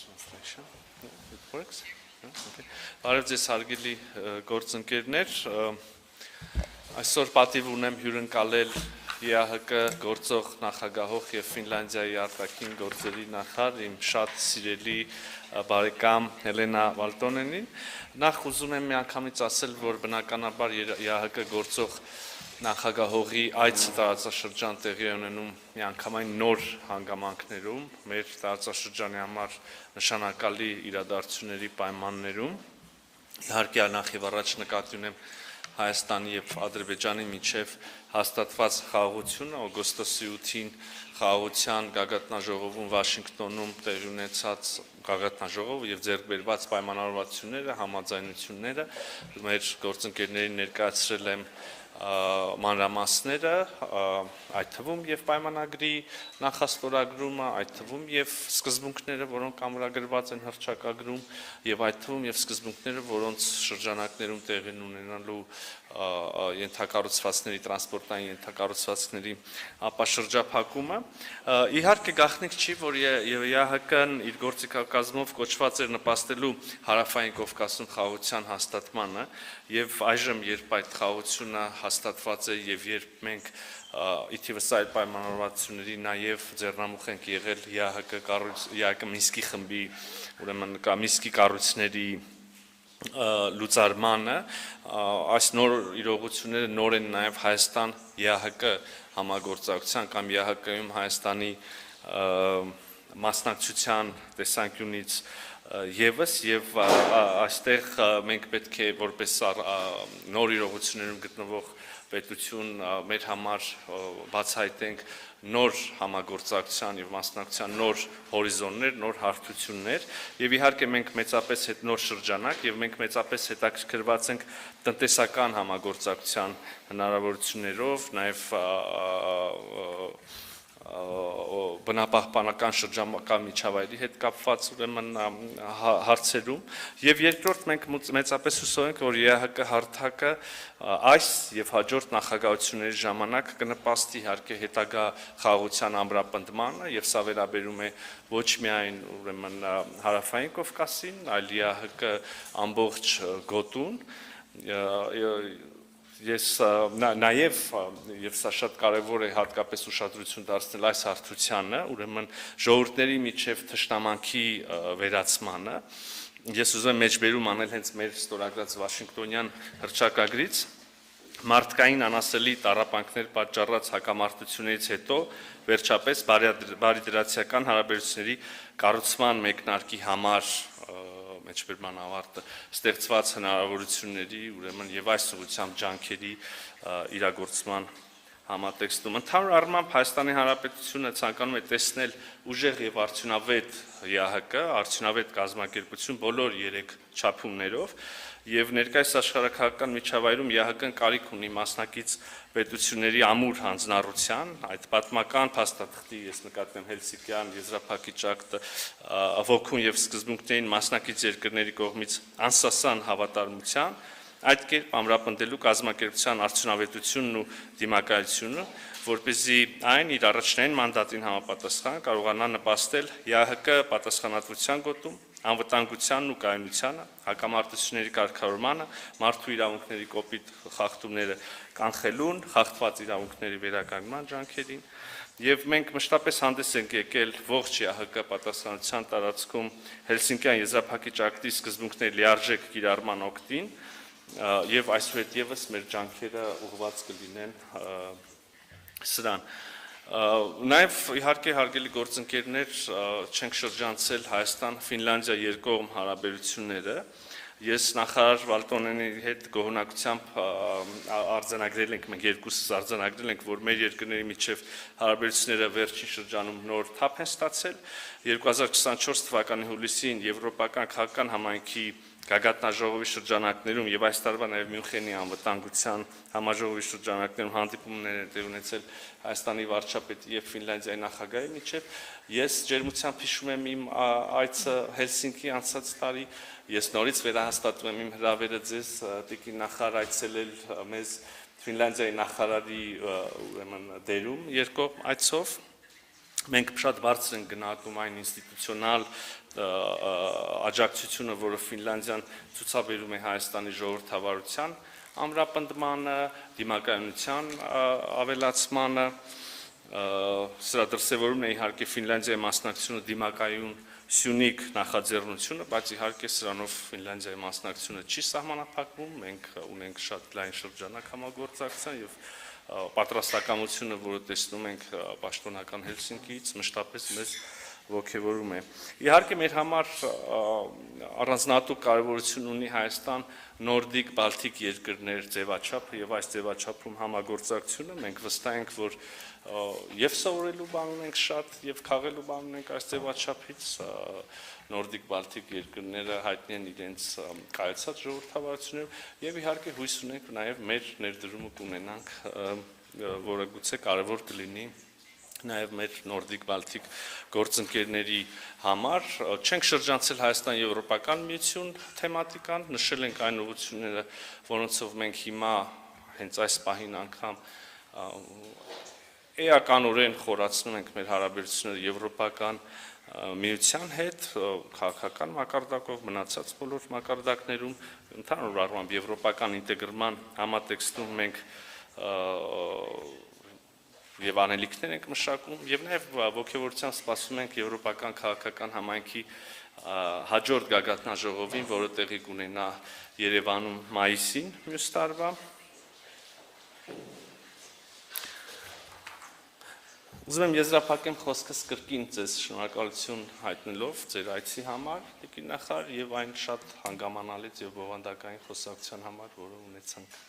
Translation. It works. Okay. Բարև ձեզ հարգելի գործընկերներ, այսօր պատիվ ունեմ հյուրընկալել ԵԱՀԿ գործող նախագահող եւ Ֆինլանդիայի արտաքին գործերի նախարար իմ շատ սիրելի բարեկամ Հելենա Վալտոնենին։ Նախ ուզում եմ միանգամից ասել, որ բնականաբար ԵԱՀԿ գործող նախագահողի այցը տարածաշրջան տեղի ունենում միանգամայն նոր հանգամանքներում, մեր տարածաշրջանի համար նշանակալի իրադարձությունների պայմաններում, իհարկե նախ եւ առաջ նկատի ունեմ Հայաստանի եւ Ադրբեջանի միջև հաստատված խաղաղությունը օգոստոսի 8-ին խաղաղության գագաթնաժողովում Վաշինգտոնում տեղի ունեցած գագաթնաժողովը եւ ձեռք բերված պայմանավորվածությունները, համաձայնությունները մեր գործընկերներին ներկայացրել եմ մանրամասները, այդ թվում եւ պայմանագրի նախաստորագրումը, այդ թվում եւ սկզբունքները, որոնք ամրագրված են հռչակագրում եւ այդ թվում եւ սկզբունքները, որոնց շրջանակներում տեղի ունենալու ենթակառուցվածքների տրանսպորտային ենթակառուցվածքների ապաշրջափակումը իհարկե գաղտնիք չի, որ ԵԱՀԿ-ն իր գործիքակազմով կոչված էր նպաստելու հարավային Կովկասում խաղաղության հաստատմանը եւ այժմ երբ այդ խաղաղությունը հաստատված է եւ երբ մենք իթիվս այլ պայմանավորվածությունների նաեւ ձեռնամուխ ենք եղել ԵԱՀԿ Մինսկի խմբի, ուրեմն Մինսկի կառույցների լուծարմանը, այս նոր իրողությունները նոր են նաև Հայաստան ԵԱՀԿ համագործակցության կամ ԵԱՀԿ-ում Հայաստանի մասնակցության տեսանկյունից եւս եւ այստեղ մենք պետք է որպես նոր իրողություններում գտնվող պետություն մեր համար բացահայտենք նոր համագործակցության եւ մասնակցության նոր հորիզոններ, նոր հարթություններ եւ իհարկե մենք մեծապես հետ նոր շրջանակ եւ մենք մեծապես հետաքրքրված ենք տնտեսական համագործակցության հնարավորություններով, նաեւ բնապահպանական շրջանական միջավայրի հետ կապված ուրեմն հարցերում եւ երկրորդ մենք մեծապես հուսով ենք, որ ԵԱՀԿ հարթակը այս եւ հաջորդ նախագահությունների ժամանակ կնպաստի իհարկե հետագա խաղաղության ամրապնդմանը եւ սա վերաբերում է ոչ միայն ուրեմն հարավային Կովկասին, այլ ԵԱՀԿ ամբողջ գոտուն Ես նաև եւ սա շատ կարեւոր է հատկապես ուշադրություն դարձնել այս հարթությանը, ուրեմն ժողովուրդների միջև թշնամանքի վերացմանը, ես ուզում եմ մեջբերում անել հենց մեր ստորագրած Վաշինգտոնյան հռչակագրից, մարդկային անասելի տառապանքներ պատճառած հակամարտություններից հետո վերջապես բարիդրացիական հարաբերությունների կառուցման մեկնարկի համար մեջբերման ավարտը ստեղծված հնարավորությունների ուրեմն եւ այս ուղղությամբ ջանքերի իրագործման համատեքստում ընդհանուր առմամբ Հայաստանի Հանրապետությունը ցանկանում է տեսնել ուժեղ եւ արդյունավետ ԵԱՀԿ, արդյունավետ կազմակերպություն բոլոր 3 չափումներով եւ ներկայիս աշխարհակահաղական միջավայրում ԵԱՀԿ-ն կարիք ունի մասնակից պետությունների ամուր հանձնառության, այդ պատմական փաստաթղթի ես նկատեմ Հելսինկյան եզրափակիչ ակտը ոգուն եւ սկզբունքներին մասնակից երկրների կողմից անսասան հավատարմության, այդ կերպ ամրապնդելու կազմակերպության արդյունավետությունն ու դիմակայությունը, որպեսզի այն իր առաջնային մանդատին համապատասխան կարողանա նպաստել ԵԱՀԿ պատասխանատվության գոտում, անվտանգությանն ու կայունությանը, հակամարտությունների կարգավորմանը, մարդու իրավունքների կոպիտ խախտումները կանխելուն, խախտված իրավունքների վերականգնման ջանքերին եւ մենք մշտապես հանդես ենք եկել ողջ ԵԱՀԿ պատասխանատվության տարածքում Հելսինկյան եզրափակիչ ակտի սկզբունքների լիարժեք կիրառման օգտին եւ այսուհետ եւս մեր ջանքերը ուղղված կլինեն սրան Նաև իհարկե հարգելի գործընկերներ չենք շրջանցել Հայաստան-Ֆինլանդիա երկկողմ հարաբերությունները Ես նախարար Վալտոնենի հետ գոհունակությամբ արձանագրել ենք, մենք երկուսս արձանագրել ենք, որ մեր երկրների միջև հարաբերությունները վերջին շրջանում նոր թափ են ստացել 2024 թվականի հուլիսին Եվրոպական քաղաքական համայնքի գագաթնաժողովի շրջանակներում եւ այս տարվա նաեւ Մյունխենի անվտանգության համաժողովի շրջանակներում հանդիպումներ են տեղի ունեցել Հայաստանի վարչապետի եւ Ֆինլանդիայի նախագահի միջև ես ջերմությամբ հիշում եմ իմ այցը Հելսինկի անցած տարի ես նորից վերահաստատում եմ իմ հրավերը ձեզ տիկին նախարար այցելել մեզ Ֆինլանդիայի նախարարի ուրեմն դերում երկկողմ այցով մենք շատ բարձր ենք գնահատում այն ինստիտուցիոնալ աջակցությունը, որը Ֆինլանդիան ցուցաբերում է Հայաստանի ժողովրդավարության ամրապնդմանը, դիմակայունության ավելացմանը, սրա դրսևորումն է իհարկե Ֆինլանդիայի մասնակցությունը դիմակայուն Սյունիք նախաձեռնությունը, բայց իհարկե սրանով Ֆինլանդիայի մասնակցությունը չի սահմանափակվում, մենք ունենք շատ լայն շրջանակ համագործակցության եւ պատրաստակամությունը, որը տեսնում ենք պաշտոնական Հելսինկիից, մշտապես մեզ ողջևորում է։ Իհարկե մեր համար առանձնահատուկ կարևորություն ունի Հայաստան նորդիկ բալթիկ երկրներ ձևաչափը եւ այս ձևաչափում համագործակցությունը, մենք վստահ ենք, որ եւ սովորելու բան ունենք շատ եւ քաղելու բան ունենք այս ձևաչափից, նորդիկ բալթիկ երկրները հայտնի են իրենց կայացած ժողովրդավարություններով եւ իհարկե հույս ունենք նաեւ մեր ներդրումը կունենանք, որը գուցե կարևոր կլինի նաև մեր նորդիկ բալթիկ գործընկերների համար չենք շրջանցել Հայաստան-Եվրոպական միություն թեմատիկան, նշել ենք այն ուղղությունները, որոնցով մենք հիմա հենց այս պահին անգամ էականորեն խորացնում ենք մեր հարաբերությունները Եվրոպական միության հետ, քաղաքական մակարդակով, մնացած բոլոր մակարդակներում, ընդհանուր առմամբ եվրոպական ինտեգրման համատեքստում մենք եւ անելիքներ ենք մշակում եւ նաեւ ողջավորությամբ սպասում ենք եվրոպական քաղաքական համայնքի հաջորդ գագաթնաժողովին, որը տեղի կունենա Երևանում մայիսին մյուս տարվա։ Ուզում եմ եզրափակեմ խոսքս կրկին ձեզ շնորհակալություն հայտնելով ձեր այցի համար, տիկին նախարար, եւ այն շատ հանգամանալից եւ բովանդակային խոսակցության համար, որը ունեցանք։